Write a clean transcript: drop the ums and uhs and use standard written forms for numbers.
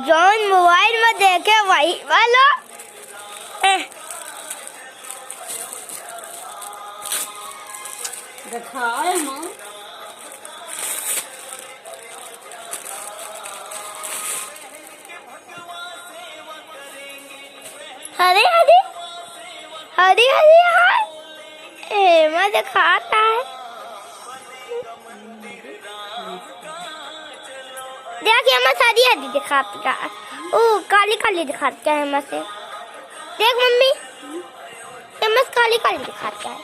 John mobile में देखे वही वाला दिखाए मां हरे हरे हरे हरे हाय मैं दिखाता है देखिए मैं सारी हरी दिखाती का ओ काली काली दिखाती है मैं से देख मम्मी ये मैं काली काली दिखाती है